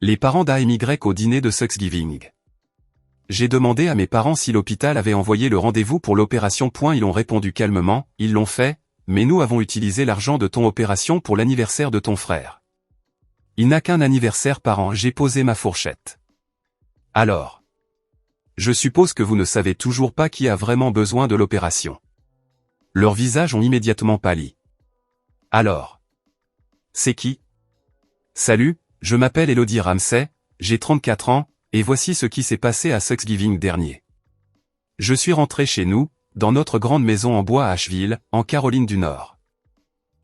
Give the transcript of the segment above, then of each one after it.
Les parents d'AMY au dîner de Thanksgiving. J'ai demandé à mes parents si l'hôpital avait envoyé le rendez-vous pour l'opération. Ils ont répondu calmement, ils l'ont fait, mais nous avons utilisé l'argent de ton opération pour l'anniversaire de ton frère. Il n'a qu'un anniversaire par an. J'ai posé ma fourchette. Alors. Je suppose que vous ne savez toujours pas qui a vraiment besoin de l'opération. Leurs visages ont immédiatement pâli. Alors. C'est qui? Salut, je m'appelle Elodie Ramsey, j'ai 34 ans, et voici ce qui s'est passé à Thanksgiving dernier. Je suis rentré chez nous, dans notre grande maison en bois à Asheville, en Caroline du Nord.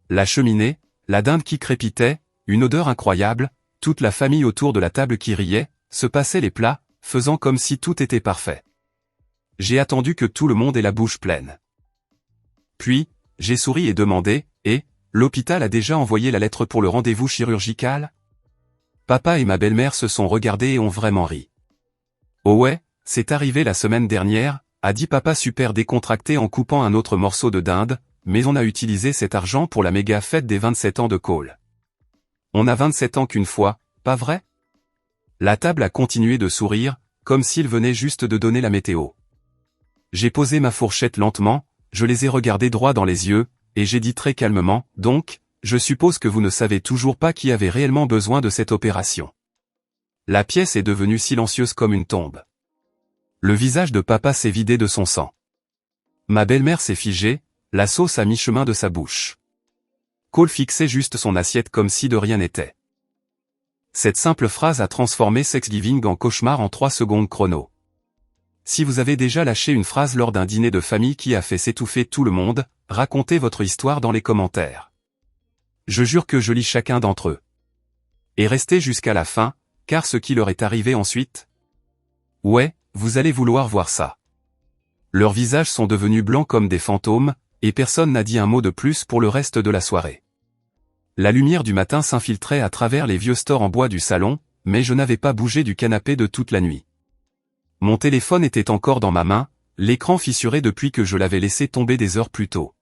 La cheminée, la dinde qui crépitait, une odeur incroyable, toute la famille autour de la table qui riait, se passaient les plats, faisant comme si tout était parfait. J'ai attendu que tout le monde ait la bouche pleine. Puis, j'ai souri et demandé, l'hôpital a déjà envoyé la lettre pour le rendez-vous chirurgical? Papa et ma belle-mère se sont regardés et ont vraiment ri. Oh ouais, c'est arrivé la semaine dernière, a dit papa super décontracté en coupant un autre morceau de dinde, mais on a utilisé cet argent pour la méga fête des 27 ans de Cole. On a 27 ans qu'une fois, pas vrai? La table a continué de sourire, comme s'il venait juste de donner la météo. J'ai posé ma fourchette lentement, je les ai regardés droit dans les yeux, et j'ai dit très calmement, donc, je suppose que vous ne savez toujours pas qui avait réellement besoin de cette opération. La pièce est devenue silencieuse comme une tombe. Le visage de papa s'est vidé de son sang. Ma belle-mère s'est figée, la sauce à mi-chemin de sa bouche. Cole fixait juste son assiette comme si de rien n'était. Cette simple phrase a transformé Thanksgiving en cauchemar en 3 secondes chrono. Si vous avez déjà lâché une phrase lors d'un dîner de famille qui a fait s'étouffer tout le monde, racontez votre histoire dans les commentaires. Je jure que je lis chacun d'entre eux. Et restez jusqu'à la fin, car ce qui leur est arrivé ensuite... Ouais, vous allez vouloir voir ça. Leurs visages sont devenus blancs comme des fantômes, et personne n'a dit un mot de plus pour le reste de la soirée. La lumière du matin s'infiltrait à travers les vieux stores en bois du salon, mais je n'avais pas bougé du canapé de toute la nuit. Mon téléphone était encore dans ma main, l'écran fissuré depuis que je l'avais laissé tomber des heures plus tôt.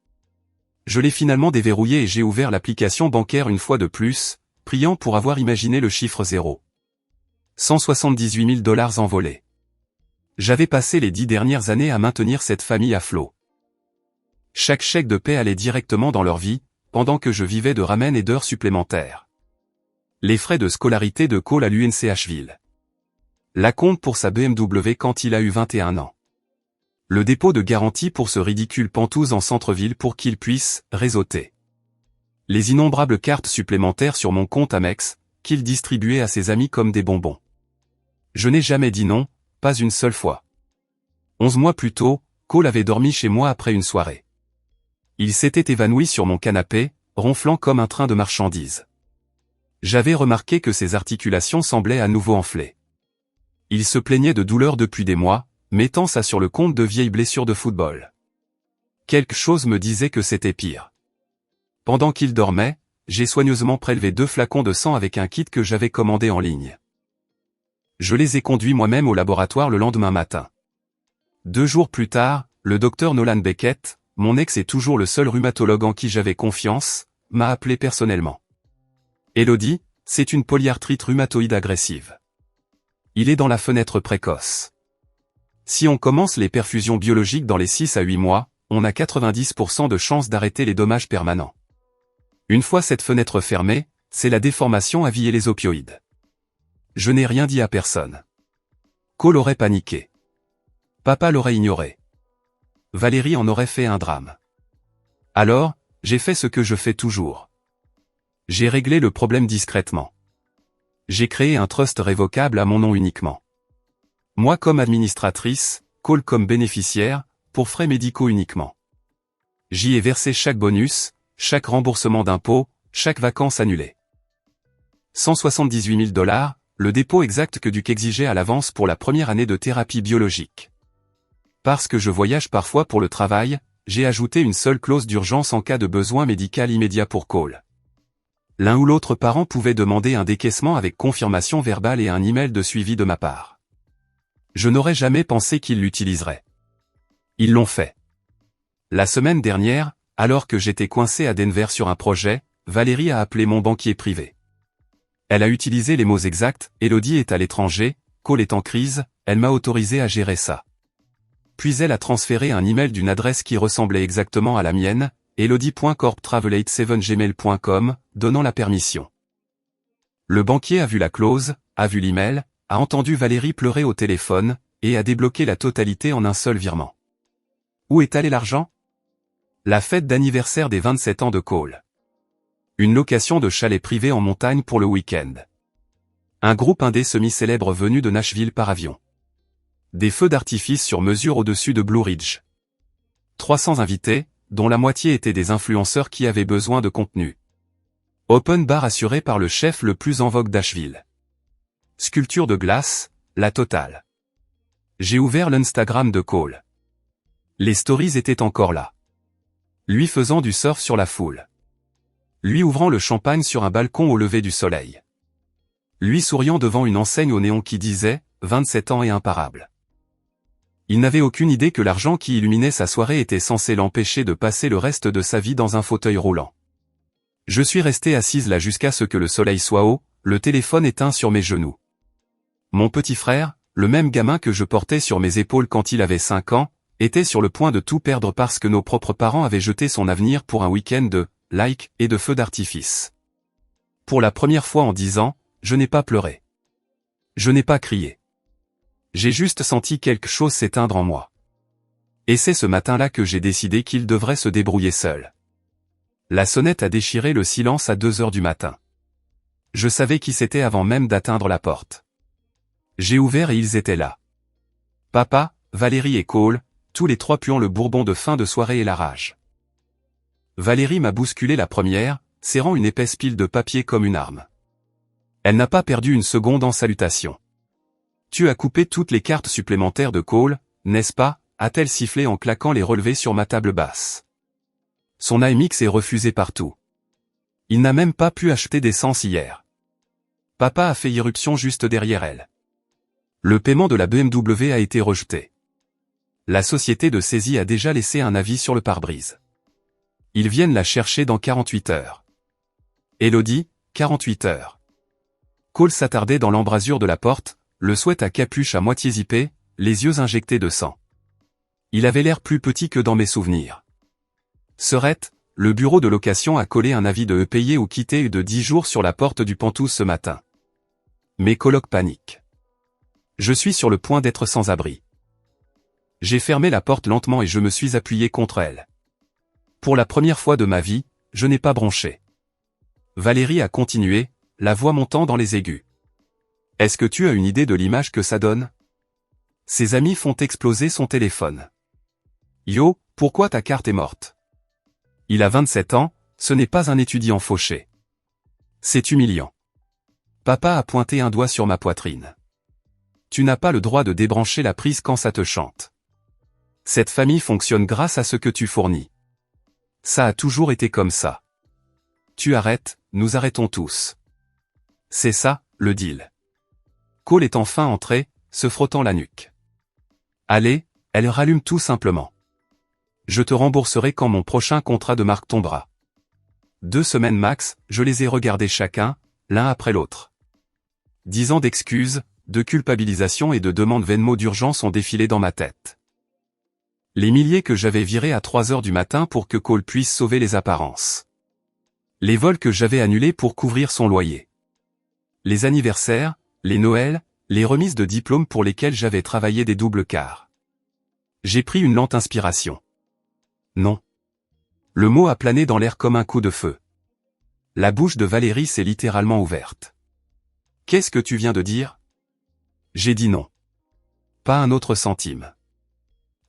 Je l'ai finalement déverrouillé et j'ai ouvert l'application bancaire une fois de plus, priant pour avoir imaginé le chiffre 0. 178 000 $ envolés. J'avais passé les 10 dernières années à maintenir cette famille à flot. Chaque chèque de paie allait directement dans leur vie, pendant que je vivais de ramen et d'heures supplémentaires. Les frais de scolarité de Cole à l'UNC Asheville. La compte pour sa BMW quand il a eu 21 ans. Le dépôt de garantie pour ce ridicule Pantouse en centre-ville pour qu'il puisse réseauter. Les innombrables cartes supplémentaires sur mon compte Amex, qu'il distribuait à ses amis comme des bonbons. Je n'ai jamais dit non, pas une seule fois. 11 mois plus tôt, Cole avait dormi chez moi après une soirée. Il s'était évanoui sur mon canapé, ronflant comme un train de marchandises. J'avais remarqué que ses articulations semblaient à nouveau enflées. Il se plaignait de douleurs depuis des mois, mettant ça sur le compte de vieilles blessures de football. Quelque chose me disait que c'était pire. Pendant qu'il dormait, j'ai soigneusement prélevé 2 flacons de sang avec un kit que j'avais commandé en ligne. Je les ai conduits moi-même au laboratoire le lendemain matin. 2 jours plus tard, le docteur Nolan Beckett, mon ex et toujours le seul rhumatologue en qui j'avais confiance, m'a appelé personnellement. Elodie, c'est une polyarthrite rhumatoïde agressive. Il est dans la fenêtre précoce. Si on commence les perfusions biologiques dans les 6 à 8 mois, on a 90% de chances d'arrêter les dommages permanents. Une fois cette fenêtre fermée, c'est la déformation à vie et les opioïdes. Je n'ai rien dit à personne. Cole aurait paniqué. Papa l'aurait ignoré. Valérie en aurait fait un drame. Alors, j'ai fait ce que je fais toujours. J'ai réglé le problème discrètement. J'ai créé un trust révocable à mon nom uniquement. Moi comme administratrice, Cole comme bénéficiaire, pour frais médicaux uniquement. J'y ai versé chaque bonus, chaque remboursement d'impôts, chaque vacance annulée. 178 000 $, le dépôt exact que Duc exigeait à l'avance pour la première année de thérapie biologique. Parce que je voyage parfois pour le travail, j'ai ajouté une seule clause d'urgence en cas de besoin médical immédiat pour Cole. L'un ou l'autre parent pouvait demander un décaissement avec confirmation verbale et un email de suivi de ma part. Je n'aurais jamais pensé qu'ils l'utiliseraient. Ils l'ont fait. La semaine dernière, alors que j'étais coincé à Denver sur un projet, Valérie a appelé mon banquier privé. Elle a utilisé les mots exacts, Elodie est à l'étranger, Cole est en crise, elle m'a autorisé à gérer ça. Puis elle a transféré un email d'une adresse qui ressemblait exactement à la mienne, elodie.corptravel87gmail.com, donnant la permission. Le banquier a vu la clause, a vu l'email, a entendu Valérie pleurer au téléphone, et a débloqué la totalité en un seul virement. Où est allé l'argent? La fête d'anniversaire des 27 ans de Cole. Une location de chalet privé en montagne pour le week-end. Un groupe indé semi-célèbre venu de Nashville par avion. Des feux d'artifice sur mesure au-dessus de Blue Ridge. 300 invités, dont la moitié étaient des influenceurs qui avaient besoin de contenu. Open bar assuré par le chef le plus en vogue d'Asheville. Sculpture de glace, la totale. J'ai ouvert l'Instagram de Cole. Les stories étaient encore là. Lui faisant du surf sur la foule. Lui ouvrant le champagne sur un balcon au lever du soleil. Lui souriant devant une enseigne au néon qui disait « 27 ans et imparable ». Il n'avait aucune idée que l'argent qui illuminait sa soirée était censé l'empêcher de passer le reste de sa vie dans un fauteuil roulant. Je suis resté assise là jusqu'à ce que le soleil soit haut, le téléphone éteint sur mes genoux. Mon petit frère, le même gamin que je portais sur mes épaules quand il avait 5 ans, était sur le point de tout perdre parce que nos propres parents avaient jeté son avenir pour un week-end de like et de feux d'artifice. Pour la première fois en 10 ans, je n'ai pas pleuré. Je n'ai pas crié. J'ai juste senti quelque chose s'éteindre en moi. Et c'est ce matin-là que j'ai décidé qu'il devrait se débrouiller seul. La sonnette a déchiré le silence à 2 heures du matin. Je savais qui c'était avant même d'atteindre la porte. J'ai ouvert et ils étaient là. Papa, Valérie et Cole, tous les trois puant le bourbon de fin de soirée et la rage. Valérie m'a bousculé la première, serrant une épaisse pile de papier comme une arme. Elle n'a pas perdu une seconde en salutation. Tu as coupé toutes les cartes supplémentaires de Cole, n'est-ce pas, a-t-elle sifflé en claquant les relevés sur ma table basse. Son AMX est refusé partout. Il n'a même pas pu acheter d'essence hier. Papa a fait irruption juste derrière elle. Le paiement de la BMW a été rejeté. La société de saisie a déjà laissé un avis sur le pare-brise. Ils viennent la chercher dans 48 heures. Elodie, 48 heures. Cole s'attardait dans l'embrasure de la porte, le sweat à capuche à moitié zippé, les yeux injectés de sang. Il avait l'air plus petit que dans mes souvenirs. Serette, le bureau de location a collé un avis de payer ou quitter de 10 jours sur la porte du Pantouse ce matin. Mes colocs paniquent. Je suis sur le point d'être sans abri. J'ai fermé la porte lentement et je me suis appuyé contre elle. Pour la première fois de ma vie, je n'ai pas bronché. Valérie a continué, la voix montant dans les aigus. Est-ce que tu as une idée de l'image que ça donne? Ses amis font exploser son téléphone. Yo, pourquoi ta carte est morte? Il a 27 ans, ce n'est pas un étudiant fauché. C'est humiliant. Papa a pointé un doigt sur ma poitrine. Tu n'as pas le droit de débrancher la prise quand ça te chante. Cette famille fonctionne grâce à ce que tu fournis. Ça a toujours été comme ça. Tu arrêtes, nous arrêtons tous. C'est ça, le deal. Cole est enfin entré, se frottant la nuque. Allez, elle rallume tout simplement. Je te rembourserai quand mon prochain contrat de marque tombera. 2 semaines max, je les ai regardés chacun, l'un après l'autre. 10 ans d'excuses, de culpabilisation et de demandes Venmo d'urgence ont défilé dans ma tête. Les milliers que j'avais virés à 3 heures du matin pour que Cole puisse sauver les apparences. Les vols que j'avais annulés pour couvrir son loyer. Les anniversaires, les Noëls, les remises de diplômes pour lesquelles j'avais travaillé des doubles quarts. J'ai pris une lente inspiration. Non. Le mot a plané dans l'air comme un coup de feu. La bouche de Valérie s'est littéralement ouverte. Qu'est-ce que tu viens de dire? J'ai dit non. Pas un autre centime.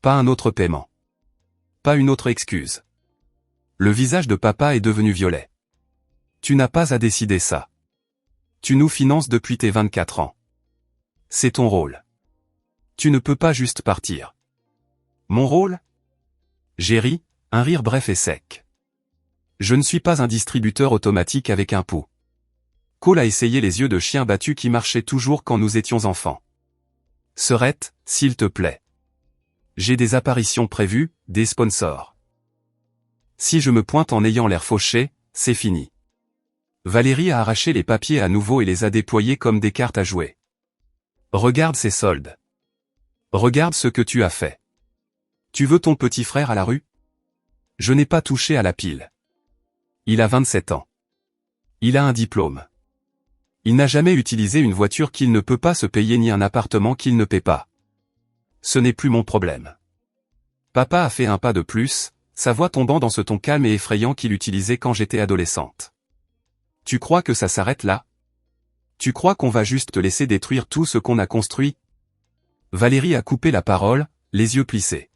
Pas un autre paiement. Pas une autre excuse. Le visage de papa est devenu violet. Tu n'as pas à décider ça. Tu nous finances depuis tes 24 ans. C'est ton rôle. Tu ne peux pas juste partir. Mon rôle? J'ai ri, un rire bref et sec. Je ne suis pas un distributeur automatique avec un pouls. Cole a essayé les yeux de chien battu qui marchaient toujours quand nous étions enfants. Serette, s'il te plaît. J'ai des apparitions prévues, des sponsors. Si je me pointe en ayant l'air fauché, c'est fini. Valérie a arraché les papiers à nouveau et les a déployés comme des cartes à jouer. Regarde ces soldes. Regarde ce que tu as fait. Tu veux ton petit frère à la rue? Je n'ai pas touché à la pile. Il a 27 ans. Il a un diplôme. Il n'a jamais utilisé une voiture qu'il ne peut pas se payer ni un appartement qu'il ne paie pas. Ce n'est plus mon problème. Papa a fait un pas de plus, sa voix tombant dans ce ton calme et effrayant qu'il utilisait quand j'étais adolescente. Tu crois que ça s'arrête là? Tu crois qu'on va juste te laisser détruire tout ce qu'on a construit? Valérie a coupé la parole, les yeux plissés.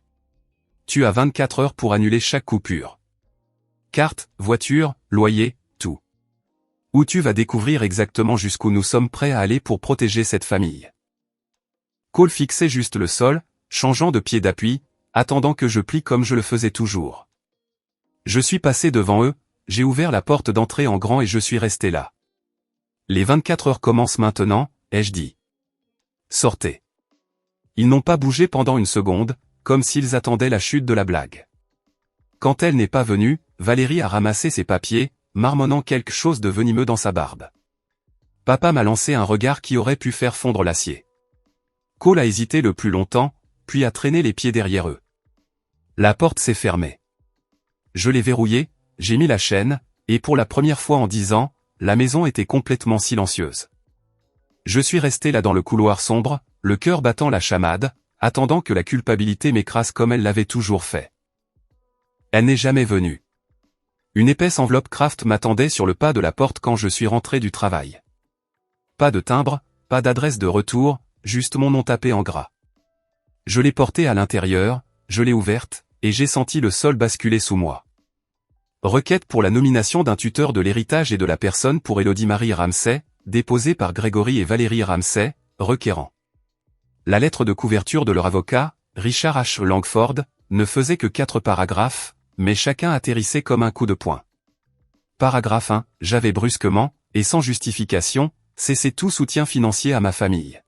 Tu as 24 heures pour annuler chaque coupure. Carte, voiture, loyer, tout. Ou tu vas découvrir exactement jusqu'où nous sommes prêts à aller pour protéger cette famille. Cole fixait juste le sol, changeant de pied d'appui, attendant que je plie comme je le faisais toujours. Je suis passé devant eux, j'ai ouvert la porte d'entrée en grand et je suis resté là. Les 24 heures commencent maintenant, ai-je dit. Sortez. Ils n'ont pas bougé pendant une seconde, comme s'ils attendaient la chute de la blague. Quand elle n'est pas venue, Valérie a ramassé ses papiers, marmonnant quelque chose de venimeux dans sa barbe. Papa m'a lancé un regard qui aurait pu faire fondre l'acier. Cole a hésité le plus longtemps, puis a traîné les pieds derrière eux. La porte s'est fermée. Je l'ai verrouillée, j'ai mis la chaîne, et pour la première fois en 10 ans, la maison était complètement silencieuse. Je suis resté là dans le couloir sombre, le cœur battant la chamade, attendant que la culpabilité m'écrase comme elle l'avait toujours fait. Elle n'est jamais venue. Une épaisse enveloppe Kraft m'attendait sur le pas de la porte quand je suis rentré du travail. Pas de timbre, pas d'adresse de retour, juste mon nom tapé en gras. Je l'ai portée à l'intérieur, je l'ai ouverte, et j'ai senti le sol basculer sous moi. Requête pour la nomination d'un tuteur de l'héritage et de la personne pour Élodie-Marie Ramsay, déposée par Grégory et Valérie Ramsay, requérants. La lettre de couverture de leur avocat, Richard H. Langford, ne faisait que 4 paragraphes, mais chacun atterrissait comme un coup de poing. Paragraphe 1, j'avais brusquement, et sans justification, cessé tout soutien financier à ma famille.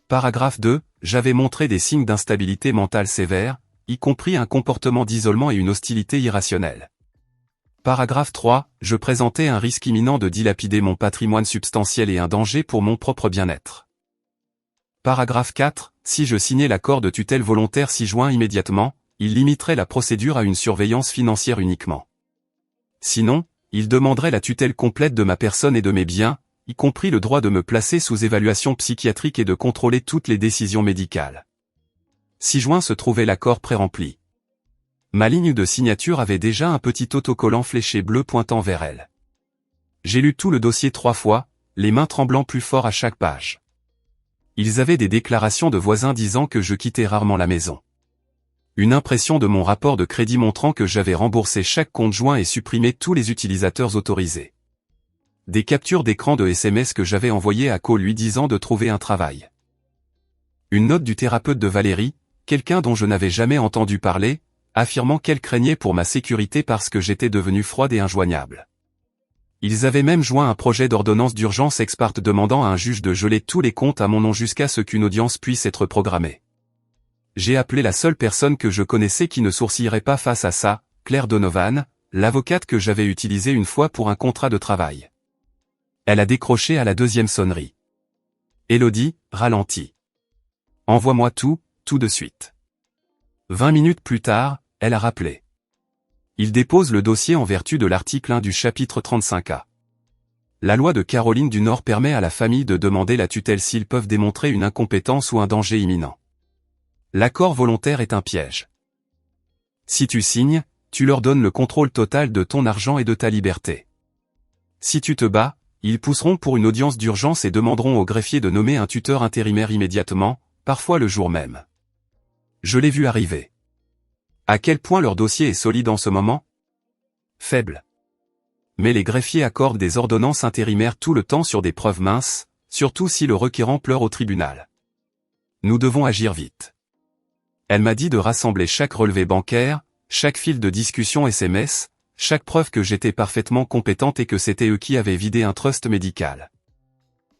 Paragraphe 2, j'avais montré des signes d'instabilité mentale sévère, y compris un comportement d'isolement et une hostilité irrationnelle. Paragraphe 3, je présentais un risque imminent de dilapider mon patrimoine substantiel et un danger pour mon propre bien-être. Paragraphe 4, si je signais l'accord de tutelle volontaire 6 juin immédiatement, il limiterait la procédure à une surveillance financière uniquement. Sinon, il demanderait la tutelle complète de ma personne et de mes biens, y compris le droit de me placer sous évaluation psychiatrique et de contrôler toutes les décisions médicales. 6 juin se trouvait l'accord pré-rempli. Ma ligne de signature avait déjà un petit autocollant fléché bleu pointant vers elle. J'ai lu tout le dossier 3 fois, les mains tremblant plus fort à chaque page. Ils avaient des déclarations de voisins disant que je quittais rarement la maison. Une impression de mon rapport de crédit montrant que j'avais remboursé chaque compte joint et supprimé tous les utilisateurs autorisés. Des captures d'écran de SMS que j'avais envoyées à Cole lui disant de trouver un travail. Une note du thérapeute de Valérie, quelqu'un dont je n'avais jamais entendu parler, affirmant qu'elle craignait pour ma sécurité parce que j'étais devenu froide et injoignable. Ils avaient même joint un projet d'ordonnance d'urgence ex parte demandant à un juge de geler tous les comptes à mon nom jusqu'à ce qu'une audience puisse être programmée. J'ai appelé la seule personne que je connaissais qui ne sourcillerait pas face à ça, Claire Donovan, l'avocate que j'avais utilisée une fois pour un contrat de travail. Elle a décroché à la 2e sonnerie. Élodie, ralentis. Envoie-moi tout de suite. 20 minutes plus tard, elle a rappelé. Il dépose le dossier en vertu de l'article 1 du chapitre 35A. La loi de Caroline du Nord permet à la famille de demander la tutelle s'ils peuvent démontrer une incompétence ou un danger imminent. L'accord volontaire est un piège. Si tu signes, tu leur donnes le contrôle total de ton argent et de ta liberté. Si tu te bats, ils pousseront pour une audience d'urgence et demanderont au greffier de nommer un tuteur intérimaire immédiatement, parfois le jour même. Je l'ai vu arriver. À quel point leur dossier est solide en ce moment? Faible. Mais les greffiers accordent des ordonnances intérimaires tout le temps sur des preuves minces, surtout si le requérant pleure au tribunal. Nous devons agir vite. Elle m'a dit de rassembler chaque relevé bancaire, chaque fil de discussion SMS, chaque preuve que j'étais parfaitement compétente et que c'était eux qui avaient vidé un trust médical.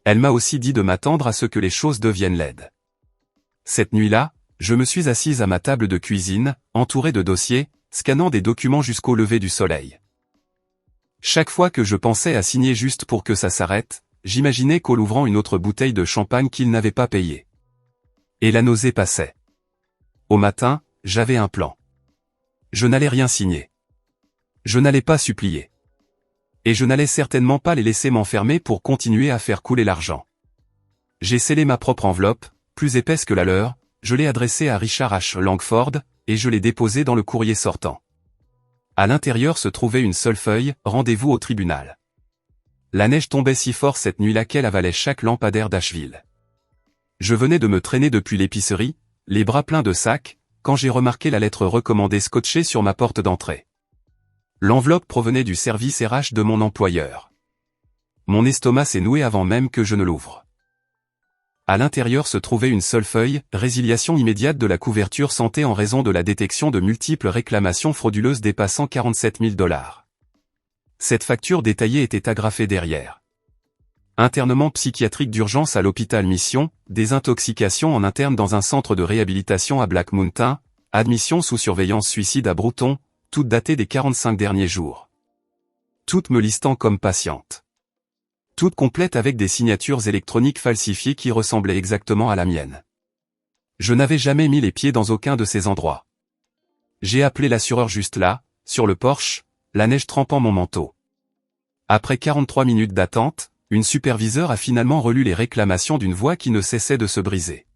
Elle m'a aussi dit de m'attendre à ce que les choses deviennent laides. Cette nuit-là, je me suis assise à ma table de cuisine, entourée de dossiers, scannant des documents jusqu'au lever du soleil. Chaque fois que je pensais à signer juste pour que ça s'arrête, j'imaginais qu'en ouvrant une autre bouteille de champagne qu'il n'avait pas payée. Et la nausée passait. Au matin, j'avais un plan. Je n'allais rien signer. Je n'allais pas supplier. Et je n'allais certainement pas les laisser m'enfermer pour continuer à faire couler l'argent. J'ai scellé ma propre enveloppe, plus épaisse que la leur, je l'ai adressée à Richard H. Langford, et je l'ai déposée dans le courrier sortant. À l'intérieur se trouvait une seule feuille, rendez-vous au tribunal. La neige tombait si fort cette nuit-là qu'elle avalait chaque lampadaire d'Asheville. Je venais de me traîner depuis l'épicerie, les bras pleins de sacs, quand j'ai remarqué la lettre recommandée scotchée sur ma porte d'entrée. L'enveloppe provenait du service RH de mon employeur. Mon estomac s'est noué avant même que je ne l'ouvre. À l'intérieur se trouvait une seule feuille, résiliation immédiate de la couverture santé en raison de la détection de multiples réclamations frauduleuses dépassant 47 000 $. Cette facture détaillée était agrafée derrière. Internement psychiatrique d'urgence à l'hôpital Mission, désintoxication en interne dans un centre de réhabilitation à Black Mountain, admission sous surveillance suicide à Broughton, toutes datées des 45 derniers jours. Toutes me listant comme patiente. Toutes complètes avec des signatures électroniques falsifiées qui ressemblaient exactement à la mienne. Je n'avais jamais mis les pieds dans aucun de ces endroits. J'ai appelé l'assureur juste là, sur le porche, la neige trempant mon manteau. Après 43 minutes d'attente, une superviseure a finalement relu les réclamations d'une voix qui ne cessait de se briser.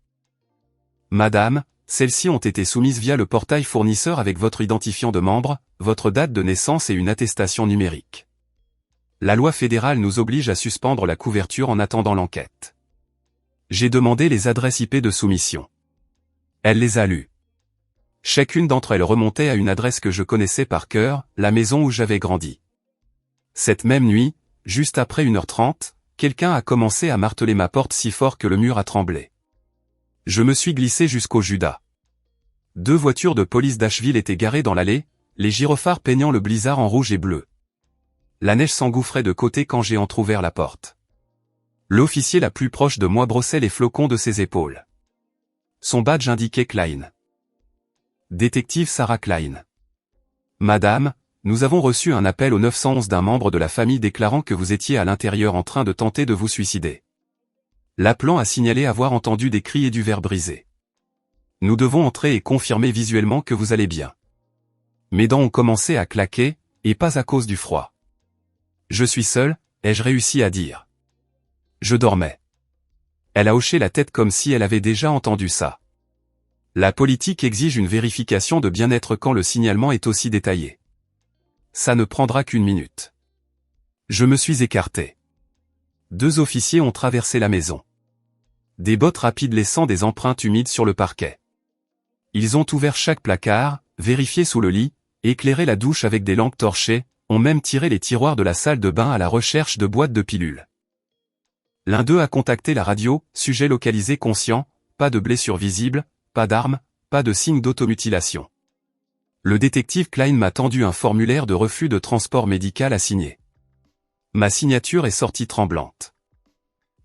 Madame, celles-ci ont été soumises via le portail fournisseur avec votre identifiant de membre, votre date de naissance et une attestation numérique. La loi fédérale nous oblige à suspendre la couverture en attendant l'enquête. J'ai demandé les adresses IP de soumission. Elle les a lues. Chacune d'entre elles remontait à une adresse que je connaissais par cœur, la maison où j'avais grandi. Cette même nuit, juste après 1h30, quelqu'un a commencé à marteler ma porte si fort que le mur a tremblé. Je me suis glissé jusqu'au Judas. 2 voitures de police d'Asheville étaient garées dans l'allée, les gyrophares peignant le blizzard en rouge et bleu. La neige s'engouffrait de côté quand j'ai entrouvert la porte. L'officier la plus proche de moi brossait les flocons de ses épaules. Son badge indiquait Klein. Détective Sarah Klein. Madame, nous avons reçu un appel au 911 d'un membre de la famille déclarant que vous étiez à l'intérieur en train de tenter de vous suicider. L'appelant a signalé avoir entendu des cris et du verre brisé. Nous devons entrer et confirmer visuellement que vous allez bien. Mes dents ont commencé à claquer, et pas à cause du froid. Je suis seul, ai-je réussi à dire. Je dormais. Elle a hoché la tête comme si elle avait déjà entendu ça. La politique exige une vérification de bien-être quand le signalement est aussi détaillé. Ça ne prendra qu'une minute. Je me suis écarté. 2 officiers ont traversé la maison. Des bottes rapides laissant des empreintes humides sur le parquet. Ils ont ouvert chaque placard, vérifié sous le lit, éclairé la douche avec des lampes torchées, ont même tiré les tiroirs de la salle de bain à la recherche de boîtes de pilules. L'un d'eux a contacté la radio, sujet localisé conscient, pas de blessures visibles, pas d'armes, pas de signe d'automutilation. Le détective Klein m'a tendu un formulaire de refus de transport médical à signer. Ma signature est sortie tremblante.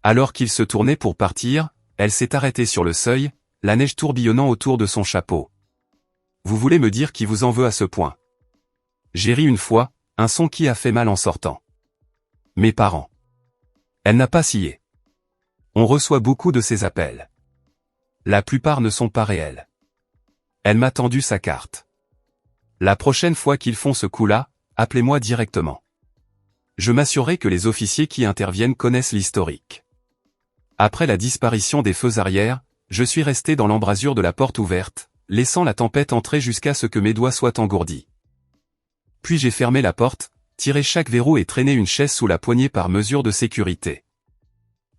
Alors qu'il se tournait pour partir, elle s'est arrêtée sur le seuil, la neige tourbillonnant autour de son chapeau. Vous voulez me dire qui vous en veut à ce point? J'ai ri une fois, un son qui a fait mal en sortant. Mes parents. Elle n'a pas scié. On reçoit beaucoup de ces appels. La plupart ne sont pas réels. Elle m'a tendu sa carte. La prochaine fois qu'ils font ce coup-là, appelez-moi directement. Je m'assurerai que les officiers qui interviennent connaissent l'historique. Après la disparition des feux arrière, je suis resté dans l'embrasure de la porte ouverte, laissant la tempête entrer jusqu'à ce que mes doigts soient engourdis. Puis j'ai fermé la porte, tiré chaque verrou et traîné une chaise sous la poignée par mesure de sécurité.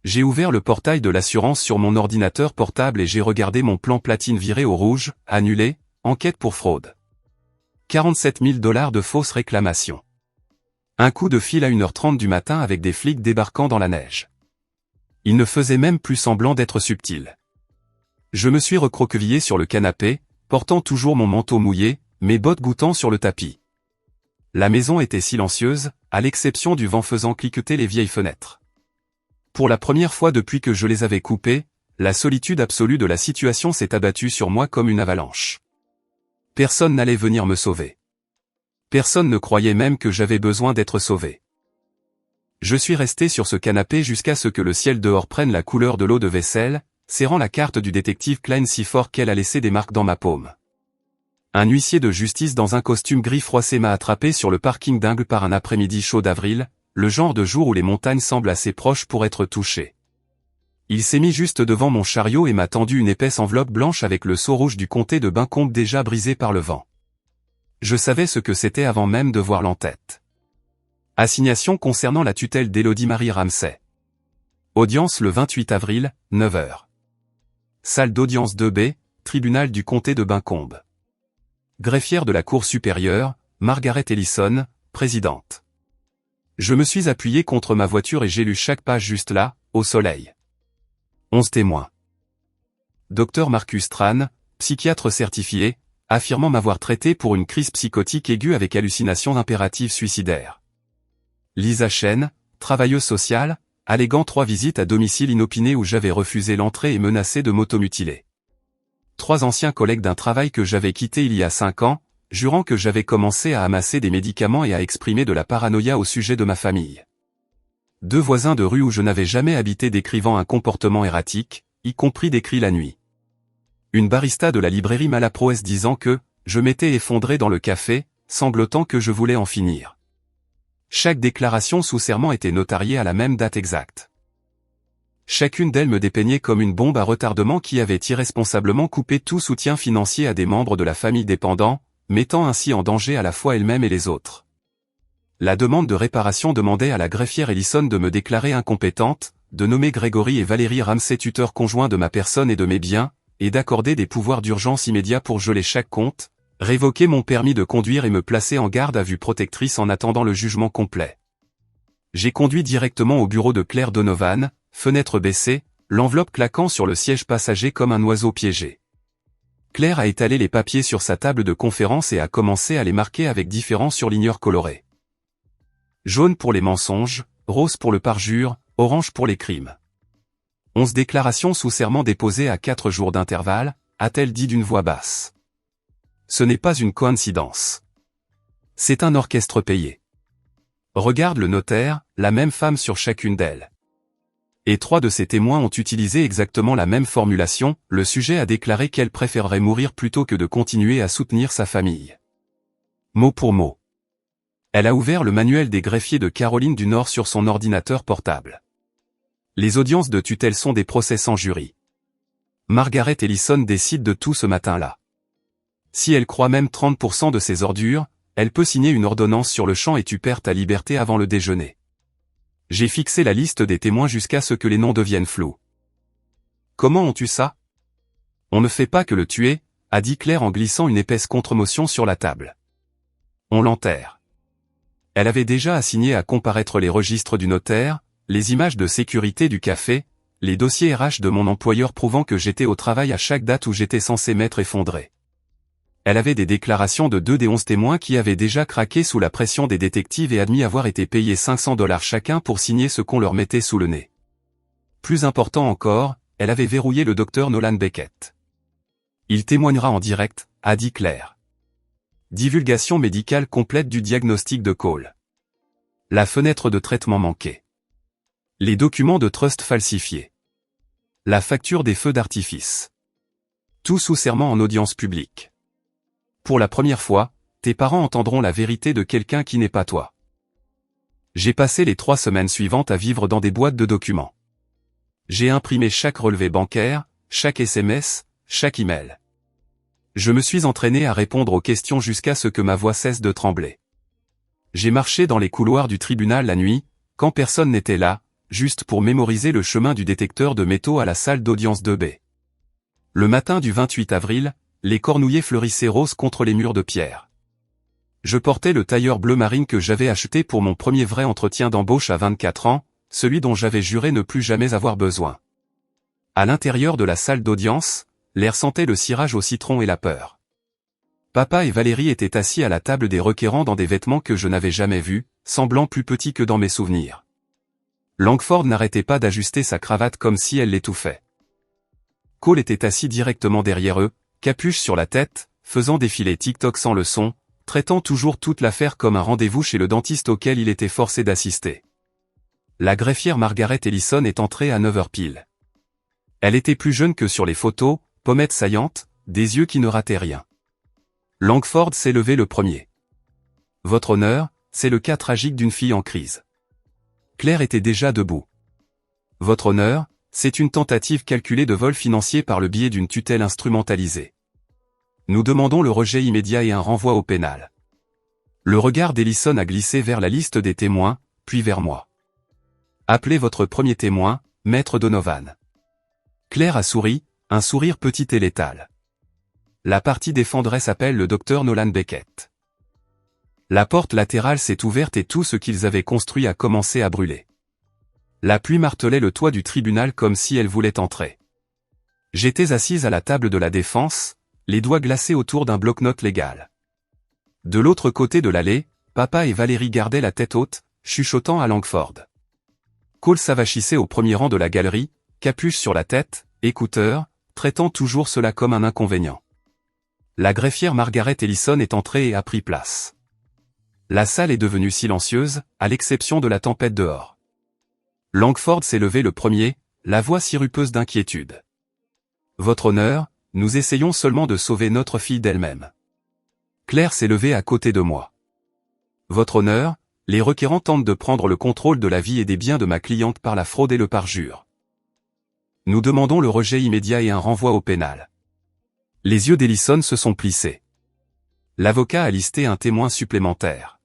J'ai ouvert le portail de l'assurance sur mon ordinateur portable et j'ai regardé mon plan platine viré au rouge, annulé, enquête pour fraude. 47 000 $ de fausses réclamations. Un coup de fil à 1h30 du matin avec des flics débarquant dans la neige. Ils ne faisaient même plus semblant d'être subtils. Je me suis recroquevillé sur le canapé, portant toujours mon manteau mouillé, mes bottes goûtant sur le tapis. La maison était silencieuse, à l'exception du vent faisant cliqueter les vieilles fenêtres. Pour la première fois depuis que je les avais coupées, la solitude absolue de la situation s'est abattue sur moi comme une avalanche. Personne n'allait venir me sauver. Personne ne croyait même que j'avais besoin d'être sauvé. Je suis resté sur ce canapé jusqu'à ce que le ciel dehors prenne la couleur de l'eau de vaisselle, serrant la carte du détective Klein si fort qu'elle a laissé des marques dans ma paume. Un huissier de justice dans un costume gris froissé m'a attrapé sur le parking d'Ingle par un après-midi chaud d'avril, le genre de jour où les montagnes semblent assez proches pour être touchées. Il s'est mis juste devant mon chariot et m'a tendu une épaisse enveloppe blanche avec le sceau rouge du comté de Buncombe déjà brisé par le vent. Je savais ce que c'était avant même de voir l'entête. Assignation concernant la tutelle d'Élodie-Marie Ramsay. Audience le 28 avril, 9h. Salle d'audience 2B, tribunal du comté de Buncombe. Greffière de la Cour supérieure, Margaret Ellison, présidente. Je me suis appuyé contre ma voiture et j'ai lu chaque page juste là, au soleil. 11 témoins. Dr Marcus Tran, psychiatre certifié, affirmant m'avoir traité pour une crise psychotique aiguë avec hallucination impérative suicidaire. Lisa Chen, travailleuse sociale, alléguant 3 visites à domicile inopinées où j'avais refusé l'entrée et menacé de m'automutiler. 3 anciens collègues d'un travail que j'avais quitté il y a 5 ans, jurant que j'avais commencé à amasser des médicaments et à exprimer de la paranoïa au sujet de ma famille. 2 voisins de rue où je n'avais jamais habité décrivant un comportement erratique, y compris décrit la nuit. Une barista de la librairie Malaproès disant que je m'étais effondré dans le café, sanglotant que je voulais en finir. Chaque déclaration sous serment était notariée à la même date exacte. Chacune d'elles me dépeignait comme une bombe à retardement qui avait irresponsablement coupé tout soutien financier à des membres de la famille dépendants, mettant ainsi en danger à la fois elle-même et les autres. La demande de réparation demandait à la greffière Ellison de me déclarer incompétente, de nommer Grégory et Valérie Ramsay tuteurs conjoints de ma personne et de mes biens, et d'accorder des pouvoirs d'urgence immédiats pour geler chaque compte, révoquer mon permis de conduire et me placer en garde à vue protectrice en attendant le jugement complet. J'ai conduit directement au bureau de Claire Donovan, fenêtre baissée, l'enveloppe claquant sur le siège passager comme un oiseau piégé. Claire a étalé les papiers sur sa table de conférence et a commencé à les marquer avec différents surligneurs colorés. Jaune pour les mensonges, rose pour le parjure, orange pour les crimes. 11 déclarations sous serment déposées à 4 jours d'intervalle, a-t-elle dit d'une voix basse. Ce n'est pas une coïncidence. C'est un orchestre payé. Regarde le notaire, la même femme sur chacune d'elles. Et 3 de ces témoins ont utilisé exactement la même formulation, le sujet a déclaré qu'elle préférerait mourir plutôt que de continuer à soutenir sa famille. Mot pour mot. Elle a ouvert le manuel des greffiers de Caroline du Nord sur son ordinateur portable. Les audiences de tutelle sont des procès sans jury. Margaret Ellison décide de tout ce matin-là. Si elle croit même 30% de ses ordures, elle peut signer une ordonnance sur le champ et tu perds ta liberté avant le déjeuner. J'ai fixé la liste des témoins jusqu'à ce que les noms deviennent flous. Comment ont-tu ça? On ne fait pas que le tuer, a dit Claire en glissant une épaisse contre-motion sur la table. On l'enterre. Elle avait déjà assigné à comparaître les registres du notaire, les images de sécurité du café, les dossiers RH de mon employeur prouvant que j'étais au travail à chaque date où j'étais censé m'être effondré. Elle avait des déclarations de 2 des 11 témoins qui avaient déjà craqué sous la pression des détectives et admis avoir été payés $500 chacun pour signer ce qu'on leur mettait sous le nez. Plus important encore, elle avait verrouillé le docteur Nolan Beckett. Il témoignera en direct, a dit Claire. Divulgation médicale complète du diagnostic de Cole. La fenêtre de traitement manquée. Les documents de trust falsifiés. La facture des feux d'artifice. Tout sous serment en audience publique. Pour la première fois, tes parents entendront la vérité de quelqu'un qui n'est pas toi. J'ai passé les 3 semaines suivantes à vivre dans des boîtes de documents. J'ai imprimé chaque relevé bancaire, chaque SMS, chaque email. Je me suis entraîné à répondre aux questions jusqu'à ce que ma voix cesse de trembler. J'ai marché dans les couloirs du tribunal la nuit, quand personne n'était là, juste pour mémoriser le chemin du détecteur de métaux à la salle d'audience 2B. Le matin du 28 avril, les cornouillers fleurissaient roses contre les murs de pierre. Je portais le tailleur bleu marine que j'avais acheté pour mon premier vrai entretien d'embauche à 24 ans, celui dont j'avais juré ne plus jamais avoir besoin. À l'intérieur de la salle d'audience, l'air sentait le cirage au citron et la peur. Papa et Valérie étaient assis à la table des requérants dans des vêtements que je n'avais jamais vus, semblant plus petits que dans mes souvenirs. Langford n'arrêtait pas d'ajuster sa cravate comme si elle l'étouffait. Cole était assis directement derrière eux, capuche sur la tête, faisant défiler TikTok sans le son, traitant toujours toute l'affaire comme un rendez-vous chez le dentiste auquel il était forcé d'assister. La greffière Margaret Ellison est entrée à 9h pile. Elle était plus jeune que sur les photos, pommettes saillantes, des yeux qui ne rataient rien. Langford s'est levé le premier. Votre honneur, c'est le cas tragique d'une fille en crise. Claire était déjà debout. Votre honneur, c'est une tentative calculée de vol financier par le biais d'une tutelle instrumentalisée. Nous demandons le rejet immédiat et un renvoi au pénal. Le regard d'Ellison a glissé vers la liste des témoins, puis vers moi. Appelez votre premier témoin, maître Donovan. Claire a souri, un sourire petit et létal. La partie défenderesse appelle le docteur Nolan Beckett. La porte latérale s'est ouverte et tout ce qu'ils avaient construit a commencé à brûler. La pluie martelait le toit du tribunal comme si elle voulait entrer. J'étais assise à la table de la défense, les doigts glacés autour d'un bloc-notes légal. De l'autre côté de l'allée, papa et Valérie gardaient la tête haute, chuchotant à Langford. Cole s'avachissait au premier rang de la galerie, capuche sur la tête, écouteurs, traitant toujours cela comme un inconvénient. La greffière Margaret Ellison est entrée et a pris place. La salle est devenue silencieuse, à l'exception de la tempête dehors. Langford s'est levé le premier, la voix sirupeuse d'inquiétude. Votre honneur, nous essayons seulement de sauver notre fille d'elle-même. Claire s'est levée à côté de moi. Votre honneur, les requérants tentent de prendre le contrôle de la vie et des biens de ma cliente par la fraude et le parjure. Nous demandons le rejet immédiat et un renvoi au pénal. Les yeux d'Ellison se sont plissés. L'avocat a listé un témoin supplémentaire.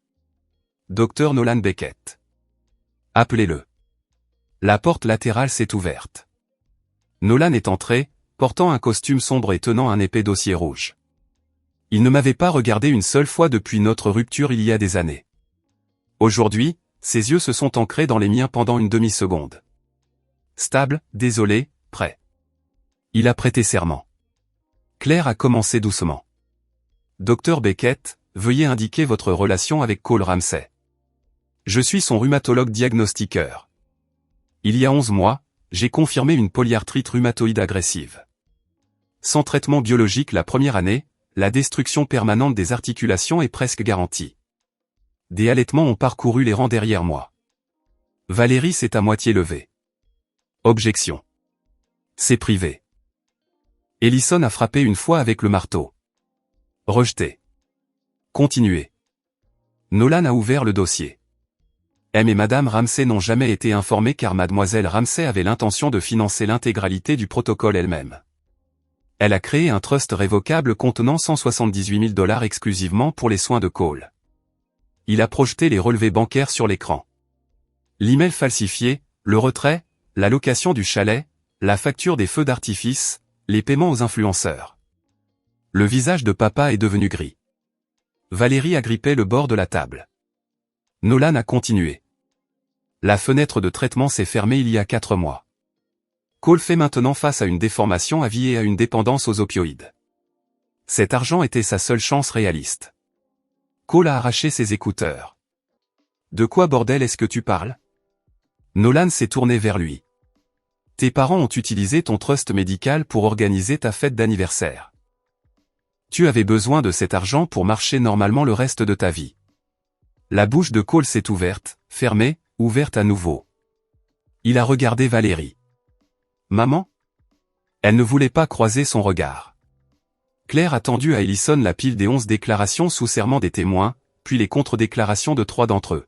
Dr Nolan Beckett. Appelez-le. La porte latérale s'est ouverte. Nolan est entré, portant un costume sombre et tenant un épais dossier rouge. Il ne m'avait pas regardé une seule fois depuis notre rupture il y a des années. Aujourd'hui, ses yeux se sont ancrés dans les miens pendant une demi-seconde. Stable, désolé, prêt. Il a prêté serment. Claire a commencé doucement. Dr Beckett, veuillez indiquer votre relation avec Cole Ramsey. Je suis son rhumatologue diagnostiqueur. Il y a 11 mois, j'ai confirmé une polyarthrite rhumatoïde agressive. Sans traitement biologique la première année, la destruction permanente des articulations est presque garantie. Des halètements ont parcouru les rangs derrière moi. Valérie s'est à moitié levée. Objection. C'est privé. Ellison a frappé une fois avec le marteau. Rejeté. Continuez. Nolan a ouvert le dossier. M et Madame Ramsey n'ont jamais été informés car Mademoiselle Ramsey avait l'intention de financer l'intégralité du protocole elle-même. Elle a créé un trust révocable contenant 178 000 $ exclusivement pour les soins de Cole. Il a projeté les relevés bancaires sur l'écran. L'email falsifié, le retrait, la location du chalet, la facture des feux d'artifice, les paiements aux influenceurs. Le visage de papa est devenu gris. Valérie agrippait le bord de la table. Nolan a continué. La fenêtre de traitement s'est fermée il y a 4 mois. Cole fait maintenant face à une déformation à vie et à une dépendance aux opioïdes. Cet argent était sa seule chance réaliste. Cole a arraché ses écouteurs. De quoi bordel est-ce que tu parles? Nolan s'est tourné vers lui. Tes parents ont utilisé ton trust médical pour organiser ta fête d'anniversaire. Tu avais besoin de cet argent pour marcher normalement le reste de ta vie. La bouche de Cole s'est ouverte, fermée, ouverte à nouveau. Il a regardé Valérie. Maman? Elle ne voulait pas croiser son regard. Claire a tendu à Ellison la pile des 11 déclarations sous serment des témoins, puis les contre-déclarations de 3 d'entre eux.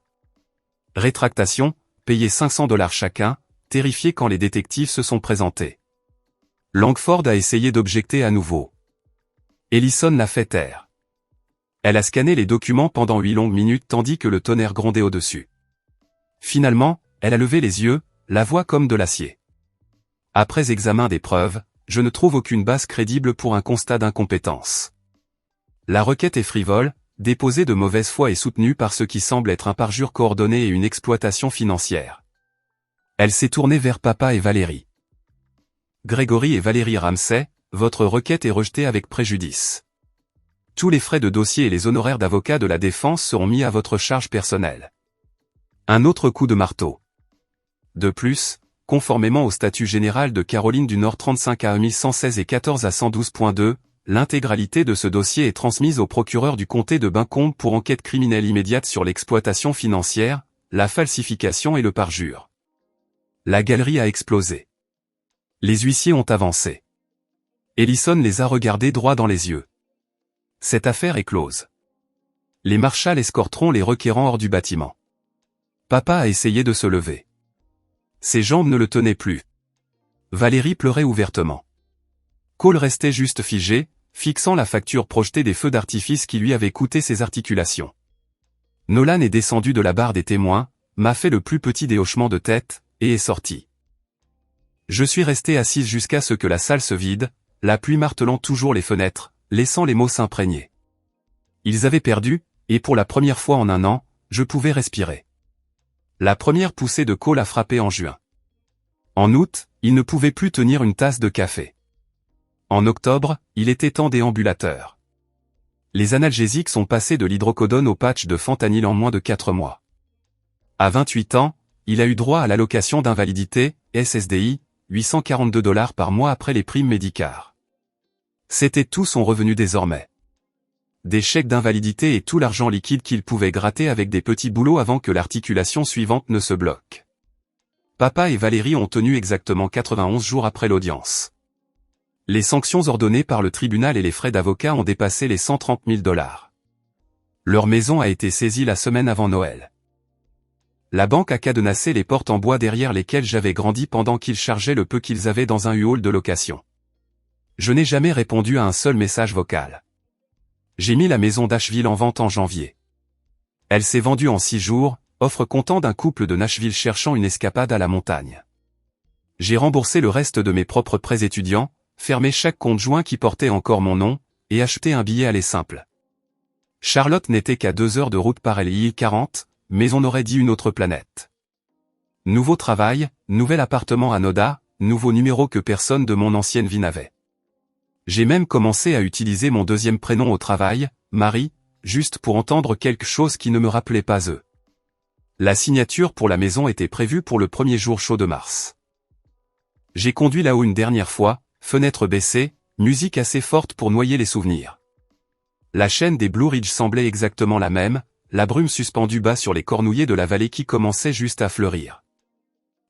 Rétractation, payé 500 $ chacun, terrifiés quand les détectives se sont présentés. Langford a essayé d'objecter à nouveau. Ellison l'a fait taire. Elle a scanné les documents pendant 8 longues minutes tandis que le tonnerre grondait au-dessus. Finalement, elle a levé les yeux, la voix comme de l'acier. Après examen des preuves, je ne trouve aucune base crédible pour un constat d'incompétence. La requête est frivole, déposée de mauvaise foi et soutenue par ce qui semble être un parjure coordonné et une exploitation financière. Elle s'est tournée vers papa et Valérie. Grégory et Valérie Ramsey, votre requête est rejetée avec préjudice. Tous les frais de dossier et les honoraires d'avocat de la défense seront mis à votre charge personnelle. Un autre coup de marteau. De plus, conformément au statut général de Caroline du Nord 35 à 1116 et 14 à 112.2, l'intégralité de ce dossier est transmise au procureur du comté de Buncombe pour enquête criminelle immédiate sur l'exploitation financière, la falsification et le parjure. La galerie a explosé. Les huissiers ont avancé. Ellison les a regardés droit dans les yeux. Cette affaire est close. Les marshals escorteront les requérants hors du bâtiment. Papa a essayé de se lever. Ses jambes ne le tenaient plus. Valérie pleurait ouvertement. Cole restait juste figé, fixant la facture projetée des feux d'artifice qui lui avaient coûté ses articulations. Nolan est descendu de la barre des témoins, m'a fait le plus petit des hochements de tête, et est sorti. Je suis resté assise jusqu'à ce que la salle se vide, la pluie martelant toujours les fenêtres, laissant les mots s'imprégner. Ils avaient perdu, et pour la première fois en un an, je pouvais respirer. La première poussée de Cole a frappé en juin. En août, il ne pouvait plus tenir une tasse de café. En octobre, il était en déambulateur. Les analgésiques sont passés de l'hydrocodone au patch de fentanyl en moins de 4 mois. À 28 ans, il a eu droit à l'allocation d'invalidité, SSDI, $842 par mois après les primes médicales. C'était tout son revenu désormais. Des chèques d'invalidité et tout l'argent liquide qu'il pouvait gratter avec des petits boulots avant que l'articulation suivante ne se bloque. Papa et Valérie ont tenu exactement 91 jours après l'audience. Les sanctions ordonnées par le tribunal et les frais d'avocat ont dépassé les $130 000. Leur maison a été saisie la semaine avant Noël. La banque a cadenassé les portes en bois derrière lesquelles j'avais grandi pendant qu'ils chargeaient le peu qu'ils avaient dans un U-Haul de location. Je n'ai jamais répondu à un seul message vocal. J'ai mis la maison d'Asheville en vente en janvier. Elle s'est vendue en 6 jours, offre comptant d'un couple de Nashville cherchant une escapade à la montagne. J'ai remboursé le reste de mes propres prêts étudiants, fermé chaque compte joint qui portait encore mon nom, et acheté un billet aller simple. Charlotte n'était qu'à 2 heures de route par LI 40, mais on aurait dit une autre planète. Nouveau travail, nouvel appartement à Noda, nouveau numéro que personne de mon ancienne vie n'avait. J'ai même commencé à utiliser mon deuxième prénom au travail, Marie, juste pour entendre quelque chose qui ne me rappelait pas eux. La signature pour la maison était prévue pour le premier jour chaud de mars. J'ai conduit là-haut une dernière fois, fenêtre baissée, musique assez forte pour noyer les souvenirs. La chaîne des Blue Ridge semblait exactement la même, la brume suspendue bas sur les cornouillers de la vallée qui commençait juste à fleurir.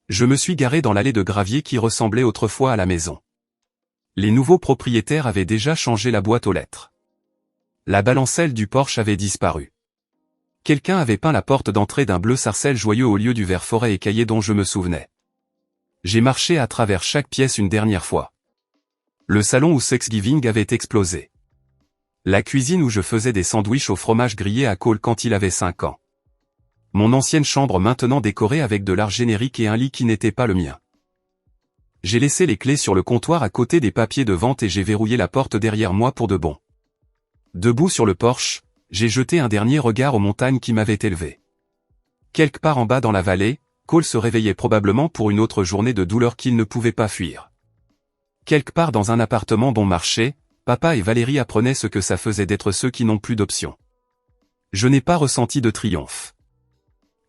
Je me suis garé dans l'allée de gravier qui ressemblait autrefois à la maison. Les nouveaux propriétaires avaient déjà changé la boîte aux lettres. La balancelle du porche avait disparu. Quelqu'un avait peint la porte d'entrée d'un bleu sarcelle joyeux au lieu du vert forêt écaillé dont je me souvenais. J'ai marché à travers chaque pièce une dernière fois. Le salon où Thanksgiving avait explosé. La cuisine où je faisais des sandwichs au fromage grillé à Cole quand il avait 5 ans. Mon ancienne chambre maintenant décorée avec de l'art générique et un lit qui n'était pas le mien. J'ai laissé les clés sur le comptoir à côté des papiers de vente et j'ai verrouillé la porte derrière moi pour de bon. Debout sur le porche, j'ai jeté un dernier regard aux montagnes qui m'avaient élevé. Quelque part en bas dans la vallée, Cole se réveillait probablement pour une autre journée de douleur qu'il ne pouvait pas fuir. Quelque part dans un appartement bon marché, Papa et Valérie apprenaient ce que ça faisait d'être ceux qui n'ont plus d'option. Je n'ai pas ressenti de triomphe.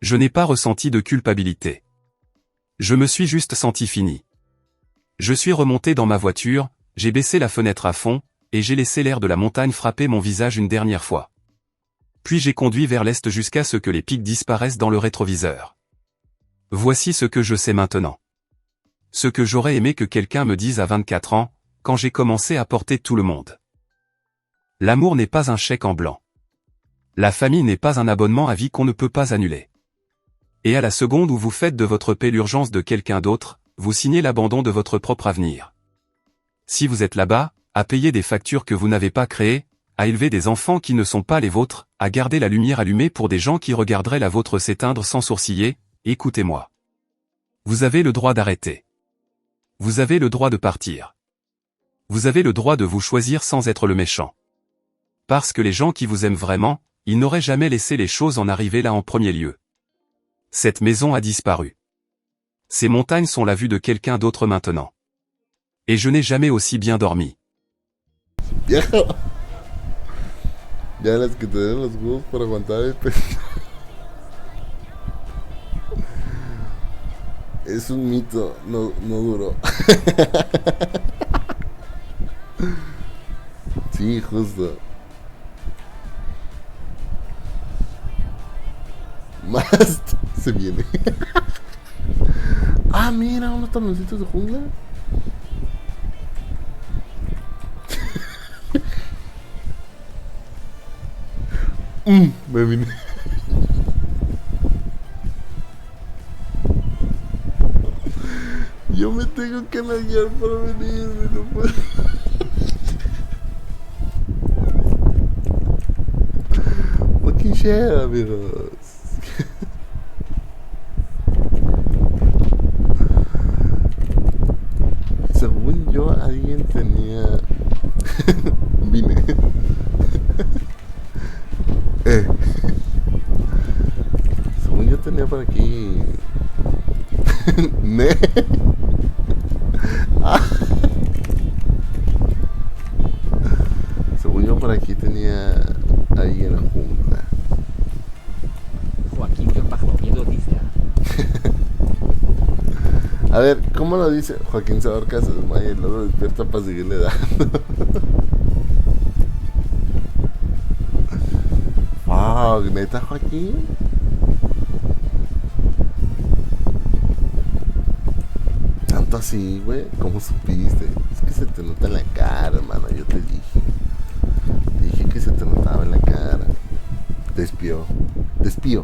Je n'ai pas ressenti de culpabilité. Je me suis juste senti fini. Je suis remonté dans ma voiture, j'ai baissé la fenêtre à fond, et j'ai laissé l'air de la montagne frapper mon visage une dernière fois. Puis j'ai conduit vers l'est jusqu'à ce que les pics disparaissent dans le rétroviseur. Voici ce que je sais maintenant. Ce que j'aurais aimé que quelqu'un me dise à 24 ans, quand j'ai commencé à porter tout le monde. L'amour n'est pas un chèque en blanc. La famille n'est pas un abonnement à vie qu'on ne peut pas annuler. Et à la seconde où vous faites de votre paix l'urgence de quelqu'un d'autre, vous signez l'abandon de votre propre avenir. Si vous êtes là-bas, à payer des factures que vous n'avez pas créées, à élever des enfants qui ne sont pas les vôtres, à garder la lumière allumée pour des gens qui regarderaient la vôtre s'éteindre sans sourciller, écoutez-moi. Vous avez le droit d'arrêter. Vous avez le droit de partir. Vous avez le droit de vous choisir sans être le méchant. Parce que les gens qui vous aiment vraiment, ils n'auraient jamais laissé les choses en arriver là en premier lieu. Cette maison a disparu. Ces montagnes sont la vue de quelqu'un d'autre maintenant. Et je n'ai jamais aussi bien dormi. Ya, ya las que te den los huevos para aguantar el peso. Es un mito, no, no duró. Sí, justo. Más se viene. Ah, mira, unos taloncitos de jungla. Me vine. Yo me tengo que naguear para venirme, no puedo. Fucking share, amigos. Según yo, alguien tenía. Vine. Eh. Según yo tenía por aquí. Ne. Según yo por aquí tenía ahí en la jungla. Joaquín que bajo miedo dice. A ver, ¿cómo lo dice? Joaquín se ahorca, se desmaya y luego despierta para seguirle dando. Fuck, ¿neta, Joaquín? Tanto así, güey. ¿Cómo supiste? Es que se te nota en la cara, hermano. Yo te dije. Te dije que se te notaba en la cara. Te espió. Te espío.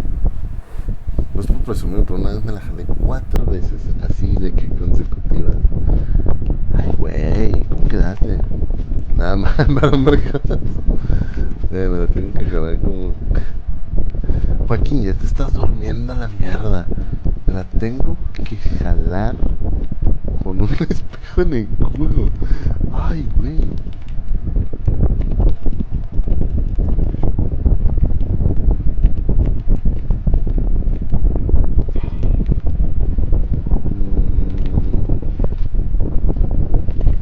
No es por presumir, pero una vez me la jalé 4 veces. Así de que consecutivas. Ay, güey. ¿Cómo quedaste? Nada más, para marcas. Me la tengo que jalar como. Joaquín, ya te estás durmiendo a la mierda. Me la tengo que jalar con un espejo en el culo. Ay, güey.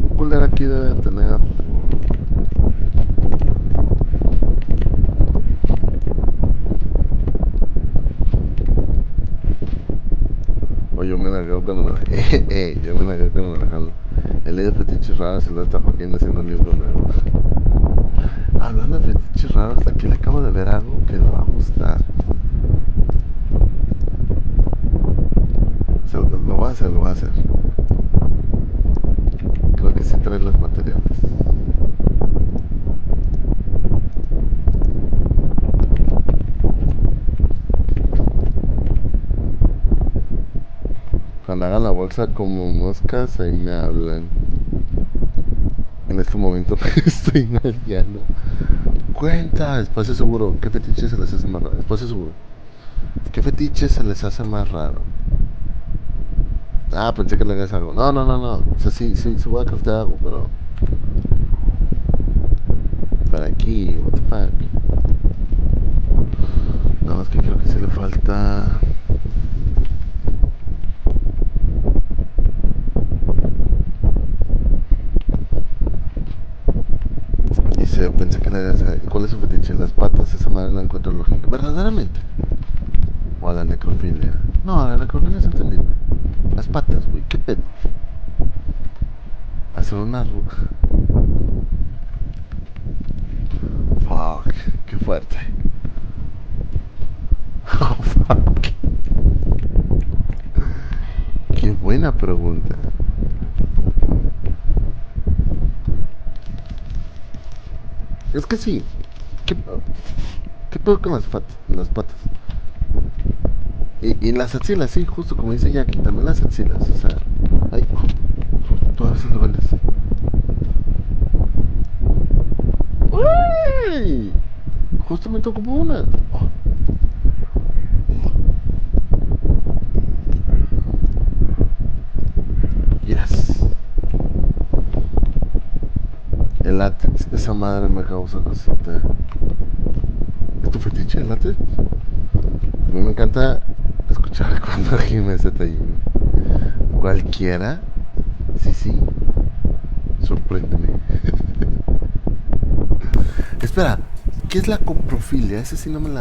Un culero aquí debe tener. O yo me la hago cuando me la. Yo me la hago cuando me la jalo. He leído fetiches raros y luego está Joaquín haciendo un libro nuevo. Hablando de fetiches raros, aquí le acabo de ver algo que le va a gustar. Lo voy a hacer, lo voy a hacer. Creo que sí trae los materiales. Cuando hagan la bolsa como moscas, ahí me hablan. En este momento me estoy nalgueando. Cuenta, espacio seguro. ¿Qué fetiche se les hace más raro? Espacio seguro. ¿Qué fetiche se les hace más raro? Ah, pensé que le hagas algo. No, no, no, no. O sea, sí voy a craftear algo, pero. Para aquí, what the fuck. Nada más que creo que sí le falta. Dice, pensé que le hagas. ¿Cuál es su fetiche? Las patas, esa madre la encuentro lógica. ¿Verdaderamente? O a la necrofilia. No, a la necrofilia es entendible. Las patas, güey, qué pedo. Hacer una ruta. Fuck, qué fuerte. Oh, fuck. Qué buena pregunta. Es que sí. ¿Qué, qué pedo con las patas? Y las axilas, sí, justo como dice Jackie, también las axilas. O sea, ay, tú a veces lo vendes. ¡Uy! Justo me tocó una. Oh, yes. El látex, esa madre me causa cosita. ¿Es tu fetiche el látex? A mí me encanta escuchar cuando gime ese tallín. Cualquiera. Sí, sí. Sorpréndeme. Espera, ¿qué es la coprofilia? Ese sí no me la